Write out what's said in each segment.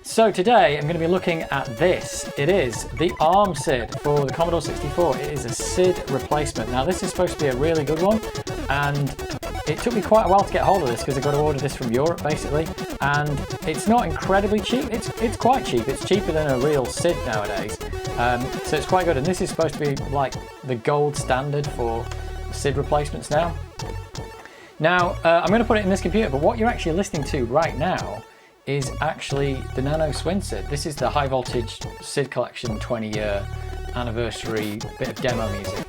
So today I'm going to be looking at this. It is the ARMSID for the Commodore 64. It is a SID replacement. Now this is supposed to be a really good one, and it took me quite a while to get hold of this because I got to order this from Europe basically, and it's not incredibly cheap. It's quite cheap. It's cheaper than a real SID nowadays, so it's quite good. And this is supposed to be like the gold standard for SID replacements now. Now I'm going to put it in this computer, but what you're actually listening to right now is actually the Nano SwinSID. This is the high voltage SID collection 20-year anniversary bit of demo music.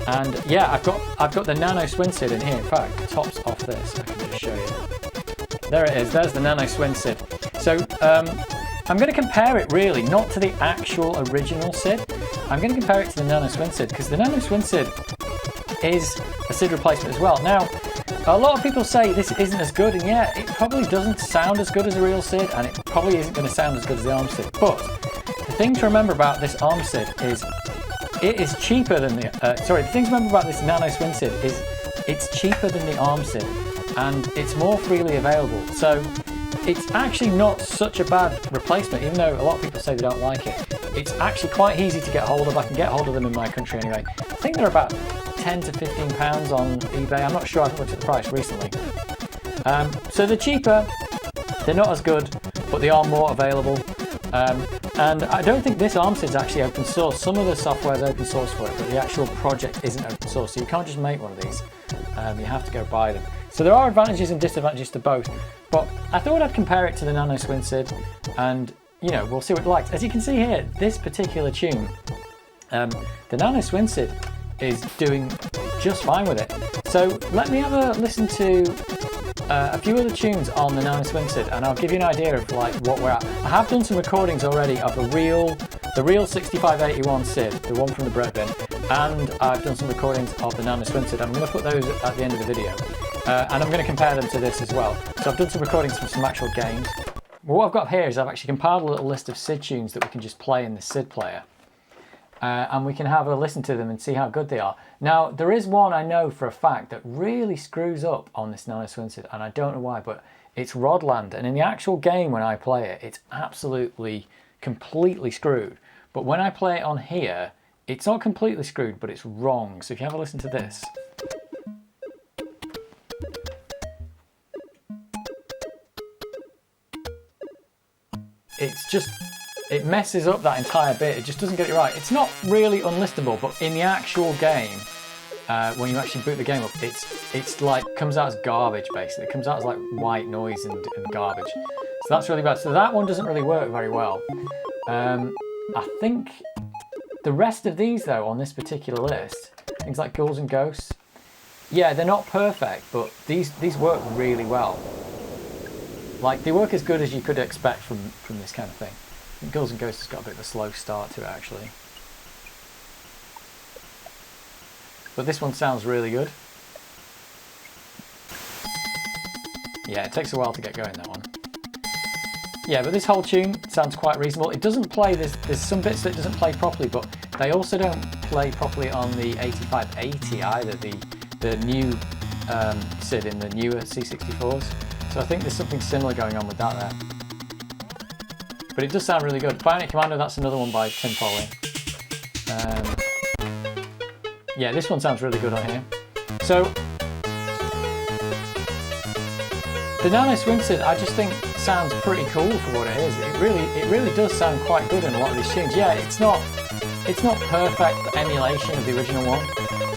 And yeah, I've got the Nano SwinSID in here. In fact, it tops off this. I can just show you. There it is. There's the Nano SwinSID. So I'm going to compare it really not to the actual original SID. I'm going to compare it to the Nano SwinSID because the Nano SwinSID is a SID replacement as well. Now, a lot of people say this isn't as good, and yeah, it probably doesn't sound as good as a real SID, and it probably isn't going to sound as good as the ARMSID. But the thing to remember about this ARMSID is it is cheaper than the. The thing to remember about this Nano SwinSID is it's cheaper than the ARMSID, and it's more freely available. So it's actually not such a bad replacement, even though a lot of people say they don't like it. It's actually quite easy to get hold of. I can get hold of them in my country anyway. I think they're about £10 to £15 on eBay. I'm not sure, I haven't looked at the price recently. So they're cheaper, they're not as good, but they are more available. And I don't think this ARMSID is actually open source. Some of the software is open source for it, but the actual project isn't open source. So you can't just make one of these. You have to go buy them. So there are advantages and disadvantages to both. But I thought I'd compare it to the Nano SwinSID, and you know, we'll see what it likes. As you can see here, this particular tune, the Nano SwinSID is doing just fine with it. So let me have a listen to a few other tunes on the Nano SwinSID, and I'll give you an idea of like what we're at. I have done some recordings already of the real 6581 SID, the one from the bread bin, and I've done some recordings of the Nano SwinSID. I'm going to put those at the end of the video, and I'm going to compare them to this as well. So I've done some recordings from some actual games. What I've got here is I've actually compiled a little list of SID tunes that we can just play in the SID player. And we can have a listen to them and see how good they are. Now, there is one I know for a fact that really screws up on this Nano SwinSID, and I don't know why, but it's Rodland. And in the actual game when I play it, it's absolutely, completely screwed. But when I play it on here, it's not completely screwed, but it's wrong. So if you have a listen to this. It's just, it messes up that entire bit. It just doesn't get it right. It's not really unlistenable, but in the actual game, when you actually boot the game up, it's like comes out as garbage basically. It comes out as like white noise and garbage. So that's really bad. So that one doesn't really work very well. I think the rest of these though on this particular list, things like Ghouls and Ghosts, yeah, they're not perfect, but these work really well. Like they work as good as you could expect from this kind of thing. I think Ghouls and Ghosts has got a bit of a slow start to it actually. But this one sounds really good. Yeah, it takes a while to get going, that one. Yeah, but this whole tune sounds quite reasonable. It doesn't play, there's some bits that it doesn't play properly, but they also don't play properly on the 8580 either, the new SID in the newer C64s. So I think there's something similar going on with that there. But it does sound really good. Bionic Commando, that's another one by Tim Foley. Yeah, this one sounds really good on here. So, the Nano SwinSID, I just think sounds pretty cool for what it is. It really does sound quite good in a lot of these tunes. Yeah, it's not perfect emulation of the original one,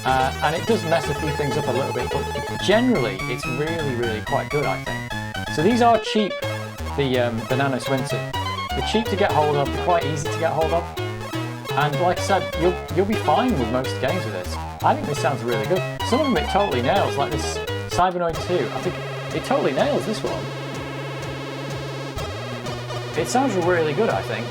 and it does mess a few things up a little bit, but generally it's really quite good, I think. So these are cheap, the Nano SwinSID. They're cheap to get hold of, they're quite easy to get hold of, and like I said, you'll be fine with most games with this. I think this sounds really good. Some of them it totally nails, like this Cybernoid II. I think it totally nails this one. It sounds really good, I think.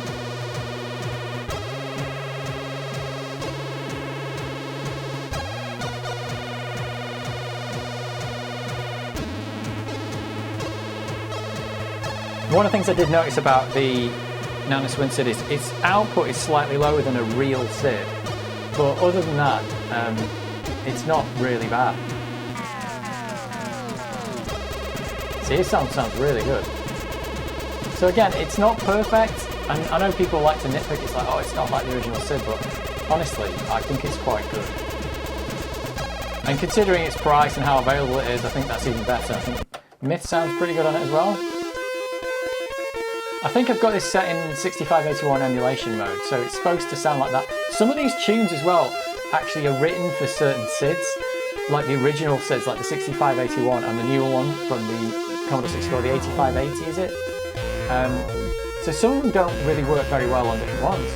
One of the things I did notice about the Nano SwinSID is its output is slightly lower than a real SID, but other than that, it's not really bad. See, it sounds really good. So again, it's not perfect, and I know people like to nitpick, it's like, oh, it's not like the original SID, but honestly, I think it's quite good. And considering its price and how available it is, I think that's even better. I think Myth sounds pretty good on it as well. I think I've got this set in 6581 emulation mode, so it's supposed to sound like that. Some of these tunes as well actually are written for certain SIDs, like the original SIDs, like the 6581 and the newer one from the Commodore 64, the 8580, is it? So some of them don't really work very well on different ones.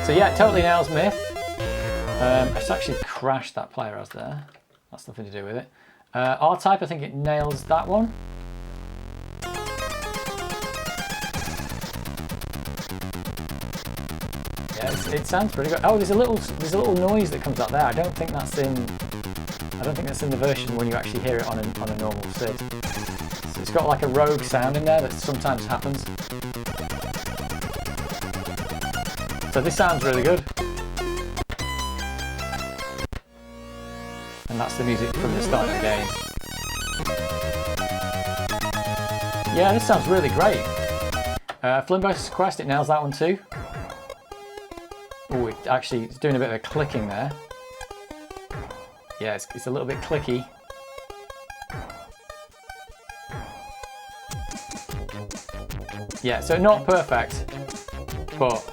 So yeah, it totally nails Myth. It's actually crashed that player as there. That's nothing to do with it. R-Type, I think it nails that one. Yeah, it sounds pretty good. Oh, there's a little noise that comes out there. I don't think that's in the version when you actually hear it on a normal SID. So it's got like a rogue sound in there that sometimes happens. So this sounds really good. And that's the music from the start of the game. Yeah, this sounds really great. Flimbo's Quest, it nails that one too. Oh, it's doing a bit of a clicking there. Yeah, it's a little bit clicky. Yeah, so not perfect, but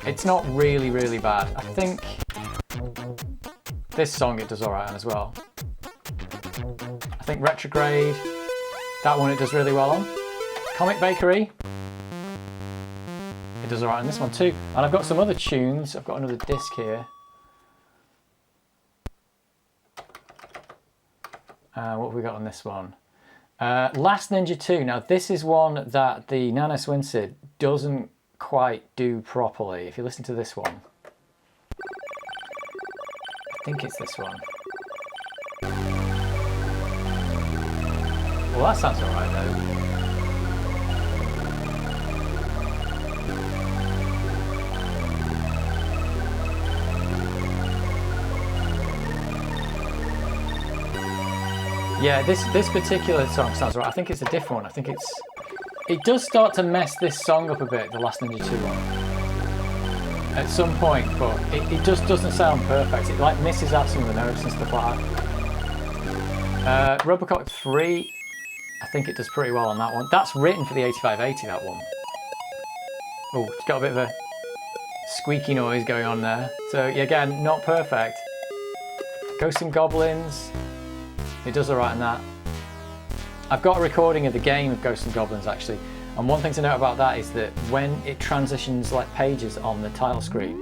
it's not really, really bad. I think this song it does alright on as well. I think Retrograde, that one it does really well on. Comic Bakery, it does alright on this one too. And I've got some other tunes. I've got another disc here. What have we got on this one? Last Ninja 2. Now this is one that the Nano SwinSID doesn't quite do properly. If you listen to this one. I think it's this one. Well, that sounds alright though. Yeah, this particular song sounds right. I think it's a different one. I think it does start to mess this song up a bit, the Last Ninja 2 one, at some point, but it just doesn't sound perfect. It like misses out some of the notes and stuff like that. Robocop 3, I think it does pretty well on that one. That's written for the 8580, that one. Oh, it's got a bit of a squeaky noise going on there. So yeah, again, not perfect. Ghosts and Goblins. It does alright in that. I've got a recording of the game of Ghosts and Goblins actually, and one thing to note about that is that when it transitions like pages on the title screen,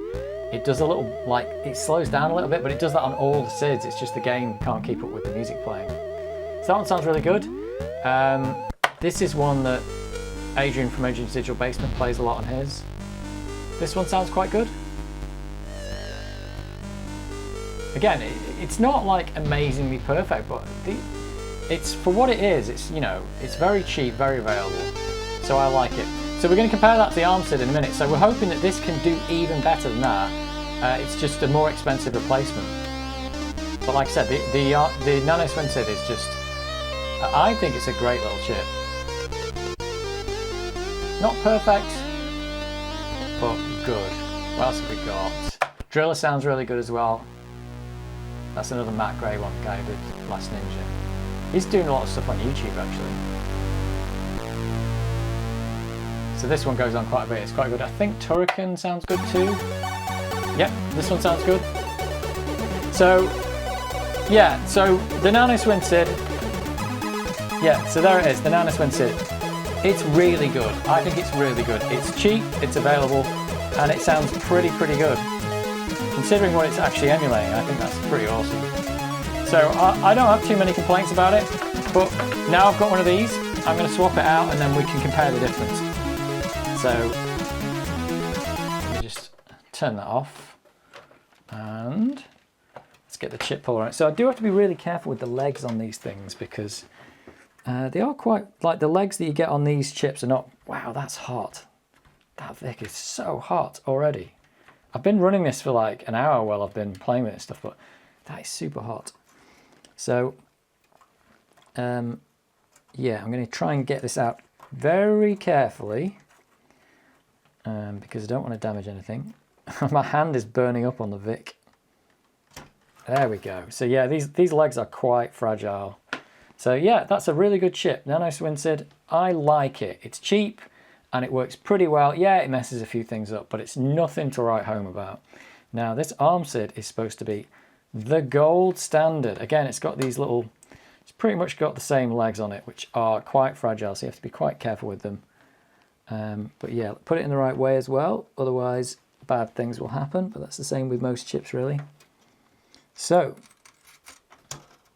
it does a little, like, it slows down a little bit, but it does that on all the SIDs. It's just the game can't keep up with the music playing. So that one sounds really good. This is one that Adrian from Adrian's Digital Basement plays a lot on his. This one sounds quite good. Again, it's not like amazingly perfect, but it's for what it is. It's, you know, it's very cheap, very available, so I like it. So we're going to compare that to the ARMSID in a minute. So we're hoping that this can do even better than that. It's just a more expensive replacement. But like I said, the Nano SwinSID is just, I think it's a great little chip. Not perfect, but good. What else have we got? Driller sounds really good as well. That's another Matt Gray one, guy who did Last Ninja. He's doing a lot of stuff on YouTube actually. So this one goes on quite a bit, it's quite good. I think Turrican sounds good too. Yep, this one sounds good. So, yeah, so the Nano SwinSID. Yeah, so there it is, the Nano SwinSID. It's really good. I think it's really good. It's cheap, it's available, and it sounds pretty good. Considering what it's actually emulating, I think that's pretty awesome. So I don't have too many complaints about it, but now I've got one of these, I'm going to swap it out and then we can compare the difference. So let me just turn that off and let's get the chip puller out. So I do have to be really careful with the legs on these things because they are quite, like the legs that you get on these chips are not, wow, that's hot. That Vic is so hot already. I've been running this for like an hour while I've been playing with this stuff, but that is super hot. So yeah, I'm going to try and get this out very carefully because I don't want to damage anything. My hand is burning up on the Vic. There we go. So yeah, these legs are quite fragile. So yeah, that's a really good chip. Nano SwinSID, I like it. It's cheap and it works pretty well. Yeah, it messes a few things up, but it's nothing to write home about. Now this ARMSID is supposed to be the gold standard. Again, it's got these little, it's pretty much got the same legs on it, which are quite fragile, so you have to be quite careful with them. But yeah, put it in the right way as well, otherwise bad things will happen, but that's the same with most chips really. So,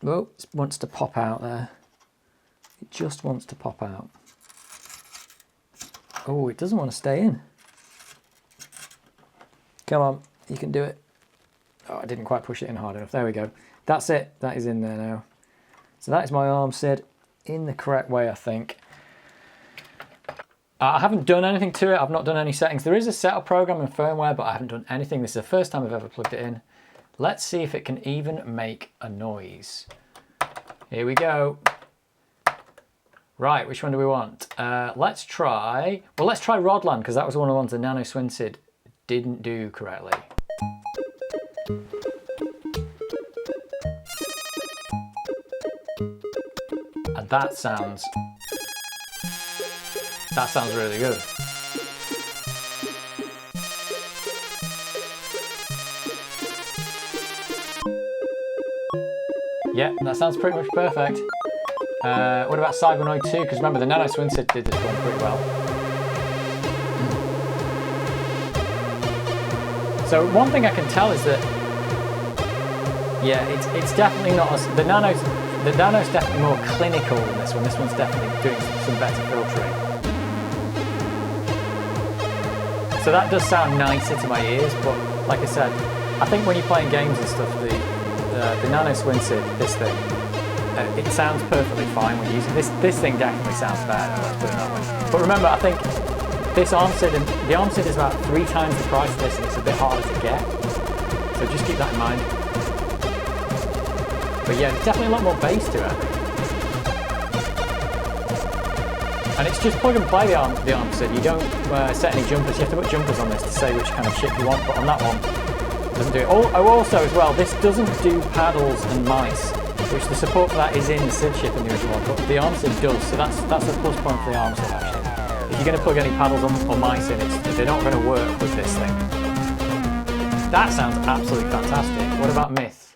oh, it wants to pop out there. It just wants to pop out. Oh, it doesn't want to stay in. Come on, you can do it. Oh, I didn't quite push it in hard enough. There we go. That's it. That is in there now. So that is my ARMSID in the correct way, I think. I haven't done anything to it. I've not done any settings. There is a setup program and firmware, but I haven't done anything. This is the first time I've ever plugged it in. Let's see if it can even make a noise. Here we go. Right, which one do we want? Let's try Rodland, because that was one of the ones the Nano SwinSID didn't do correctly. And that sounds really good. Yeah, that sounds pretty much perfect. What about Cybernoid II? Because remember, the Nano SwinSID did this one pretty well. So one thing I can tell is that, yeah, it's definitely not as, the Nano's definitely more clinical than this one. This one's definitely doing some better filtering. So that does sound nicer to my ears, but like I said, I think when you're playing games and stuff, the Nano SwinSID, this thing, it sounds perfectly fine when using this. This thing definitely sounds better, let's put it that way. But remember, I think this ARMSID, the ARMSID is about 3 times the price of this, and it's a bit harder to get. So just keep that in mind. But yeah, there's definitely a lot more bass to it, I think. And it's just plug and play the ARMSID. You don't set any jumpers. You have to put jumpers on this to say which kind of chip you want, but on that one, it doesn't do it. Oh, also as well, this doesn't do paddles and mice, which the support for that is in the SID chip in the original one, but the ARMSID does, so that's a plus point for the ARMSID actually. If you're going to plug any paddles or mice in, they're not going to work with this thing. That sounds absolutely fantastic. What about Myth?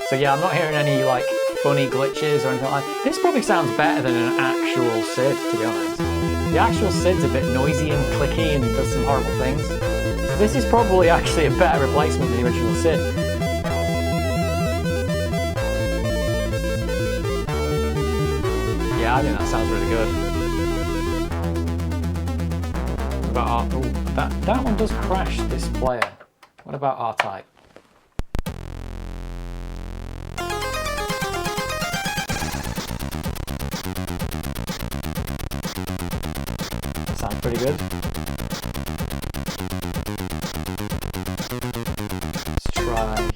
So yeah, I'm not hearing any like funny glitches or anything like that. This probably sounds better than an actual SID, to be honest. The actual SID's a bit noisy and clicky and does some horrible things. This is probably actually a better replacement than the original SID. Yeah, I think that sounds really good. What about that one does crash this player. What about R-Type? Sounds pretty good. Let's try.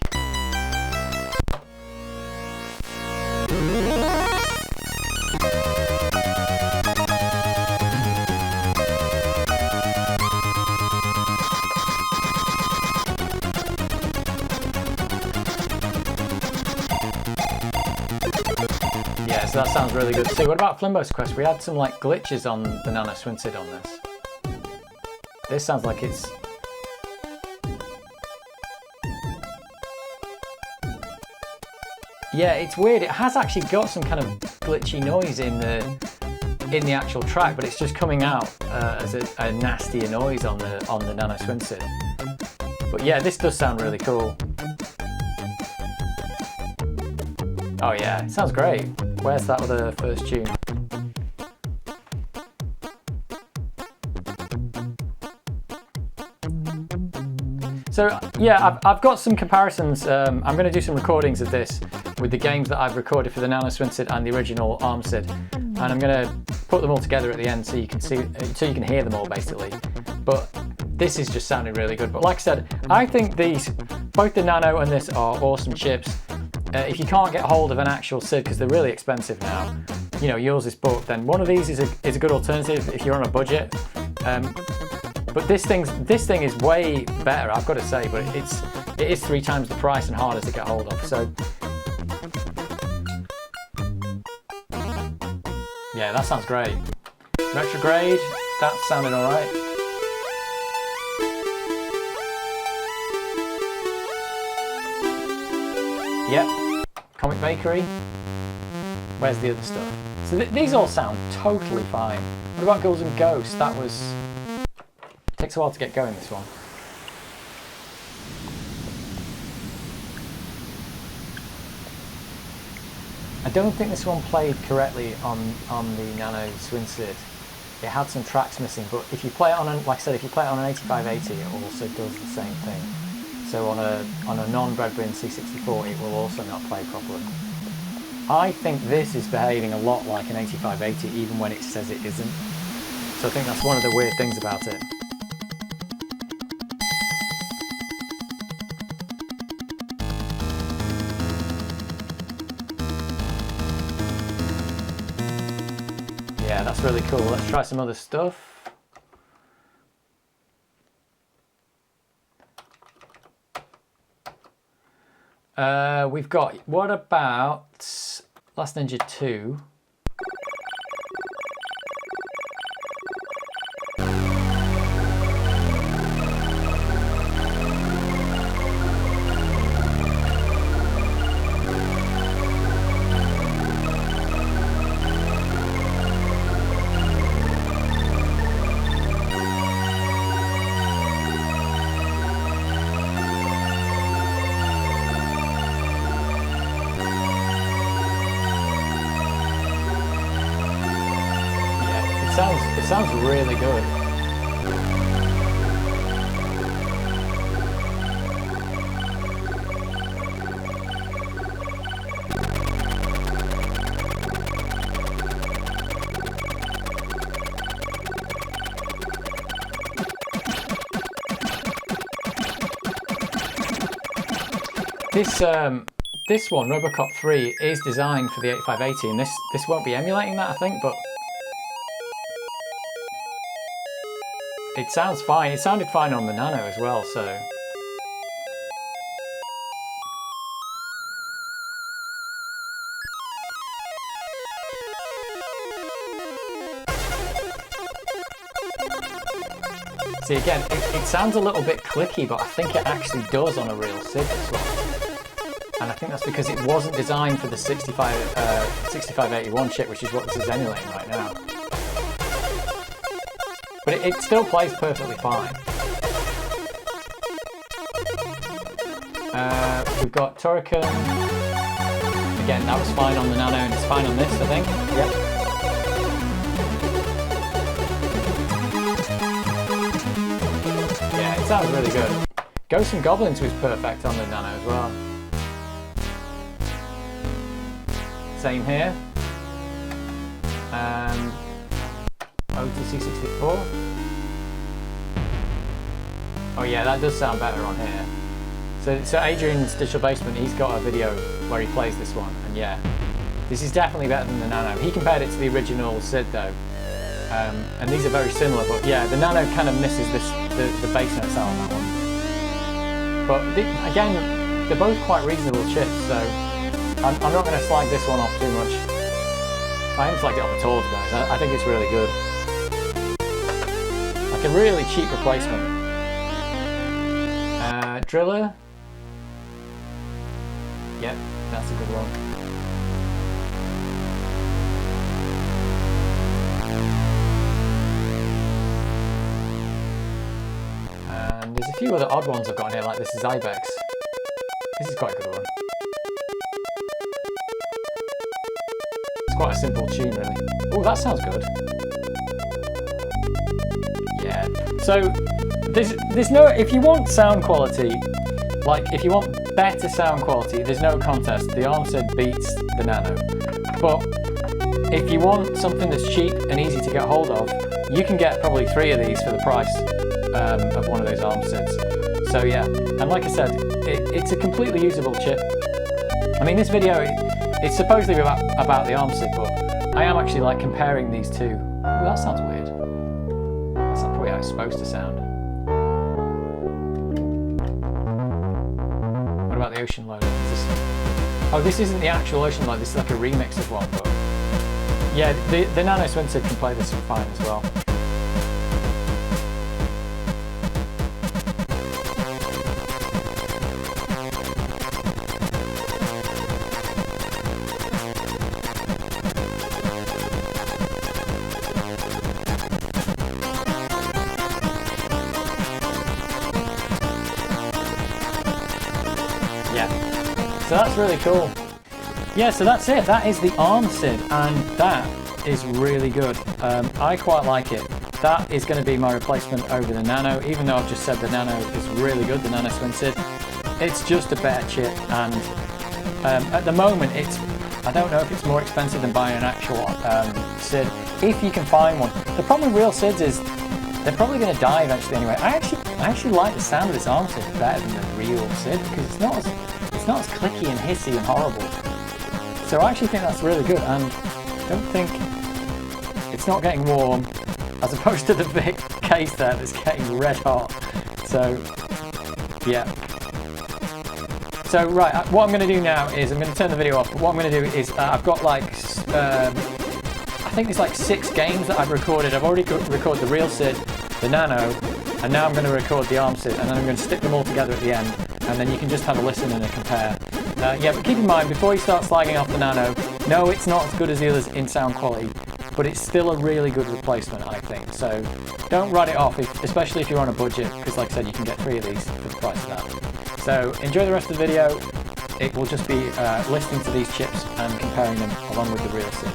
Yeah, so that sounds really good. See, what about Flimbo's Quest? We had some like glitches on the Nano SwinSID on this. This sounds like it's... Yeah, it's weird. It has actually got some kind of glitchy noise in the actual track, but it's just coming out as a nastier noise on the Nano SwinSID. But yeah, this does sound really cool. Oh yeah, it sounds great. Where's that other first tune? So yeah, I've got some comparisons. I'm going to do some recordings of this with the games that I've recorded for the Nano SwinSID and the original ARMSID, and I'm going to put them all together at the end so you can see, so you can hear them all basically. But this is just sounding really good. But like I said, I think these, both the Nano and this are awesome chips. If you can't get hold of an actual SID, because they're really expensive now, you know, yours is booked, then one of these is a good alternative if you're on a budget. But this thing is way better, I've got to say, but it is 3 times the price and harder to get hold of. So yeah, that sounds great. Retrograde, that's sounding all right. Yep, Comic Bakery. Where's the other stuff? So these all sound totally fine. What about Ghouls and Ghosts? That was... Takes a while to get going, this one. I don't think this one played correctly on the Nano SwinSID. It had some tracks missing, but if you play it on, like I said, if you play it on an 8580, it also does the same thing. So on a non-Breadbin C64, it will also not play properly. I think this is behaving a lot like an 8580, even when it says it isn't. So I think that's one of the weird things about it. Yeah, that's really cool. Let's try some other stuff. We've got, what about Last Ninja 2? It sounds really good. This one, Robocop 3, is designed for the 8580, and this won't be emulating that, I think, but it sounds fine. It sounded fine on the Nano as well, so. See, again, it sounds a little bit clicky, but I think it actually does on a real SID as well. And I think that's because it wasn't designed for the 6581 chip, which is what this is emulating right now. But it still plays perfectly fine. We've got Turrican. Again, that was fine on the Nano and it's fine on this, I think. Yep. Yeah, it sounds really good. Ghosts and Goblins was perfect on the Nano as well. Same here. C64. Oh yeah, that does sound better on here. So Adrian's Digital Basement, he's got a video where he plays this one, and yeah, this is definitely better than the Nano. He compared it to the original SID though, and these are very similar, but yeah, the Nano kind of misses the bass notes out on that one. But again, they're both quite reasonable chips, so I'm not going to slag this one off too much. I haven't slagged it off at all, guys. I think it's really good. Like a really cheap replacement. Driller. Yep, that's a good one. And there's a few other odd ones I've got in here, like this is Ibex. This is quite a good one. It's quite a simple tune, really. Oh, that sounds good. Yeah. So there's no, if you want sound quality, like if you want better sound quality, there's no contest. The ARMSID beats the Nano. But if you want something that's cheap and easy to get hold of, you can get probably 3 of these for the price. of one of those ARMSIDs. So yeah, and like I said, it's a completely usable chip. I mean, this video, it's supposedly about the ARMSID, but I am actually like comparing these two. Ooh, that sounds weird. That's not probably how it's supposed to sound. What about the Ocean Loader? Oh, this isn't the actual Ocean Loader, this is like a remix of one, but yeah, the Nano SwinSID can play this fine as well. So that's really cool. Yeah, so that's it. That is the ARMSID, and that is really good. I quite like it. That is going to be my replacement over the Nano, even though I've just said the Nano is really good, the Nano SwinSID. It's just a better chip, and at the moment, I don't know if it's more expensive than buying an actual SID, if you can find one. The problem with real SIDs is they're probably going to die eventually anyway. I actually like the sound of this ARMSID better than the real SID, because it's not as clicky and hissy and horrible. So I actually think that's really good, and I don't think it's not getting warm, as opposed to the big case there that's getting red hot. So yeah. So right, what I'm going to do now is I'm going to turn the video off, but what I'm going to do is I've got like, I think it's like 6 games that I've recorded. I've already recorded the real SID, the Nano, and now I'm going to record the ARMSID, and then I'm going to stick them all together at the end, and then you can just have a listen and a compare. Yeah, but keep in mind, before you start slagging off the Nano, no, it's not as good as the others in sound quality, but it's still a really good replacement, I think. So don't write it off, especially if you're on a budget, because like I said, you can get 3 of these for the price of that. So enjoy the rest of the video. It will just be listening to these chips and comparing them along with the real SID.